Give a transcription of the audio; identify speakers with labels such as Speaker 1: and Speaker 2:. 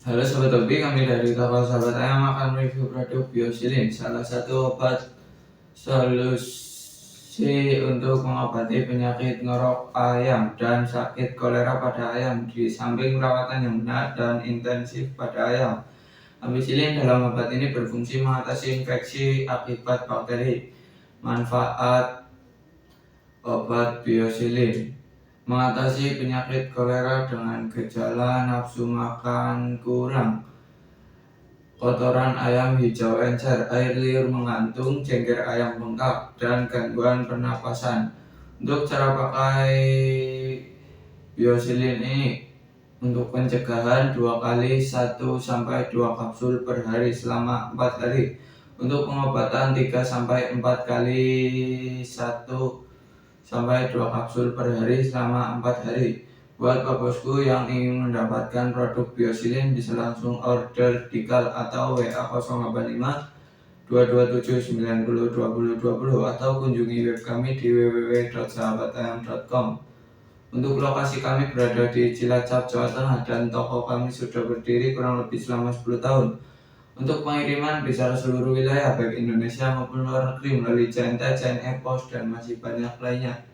Speaker 1: Halo Sobat Hobi, kami dari Kapal Sahabat Ayam akan review produk Biosilin, salah satu obat solusi untuk mengobati penyakit ngorok ayam dan sakit kolera pada ayam, di samping perawatan yang benar dan intensif pada ayam. Amoxicillin dalam obat ini berfungsi mengatasi infeksi akibat bakteri. Manfaat obat Biosilin: mengatasi penyakit kolera dengan gejala nafsu makan kurang, kotoran ayam hijau encer, air liur menggantung, jengger ayam bengkak, dan gangguan pernapasan. Untuk cara pakai Biosilin ini: untuk pencegahan 2 kali 1-2 kapsul per hari selama 4 hari. Untuk pengobatan 3-4 kali 1-2 kapsul per hari selama 4 hari. Buat bosku yang ingin mendapatkan produk Biosilin bisa langsung order di KAL atau WA 085 227 90 20 20 atau kunjungi web kami di www.sahabatayam.com. Untuk lokasi kami berada di Cilacap, Jawa Tengah, dan toko kami sudah berdiri kurang lebih selama 10 tahun. Untuk pengiriman bisa ke seluruh wilayah baik Indonesia maupun luar negeri melalui JNT, JNE Pos, dan masih banyak lainnya.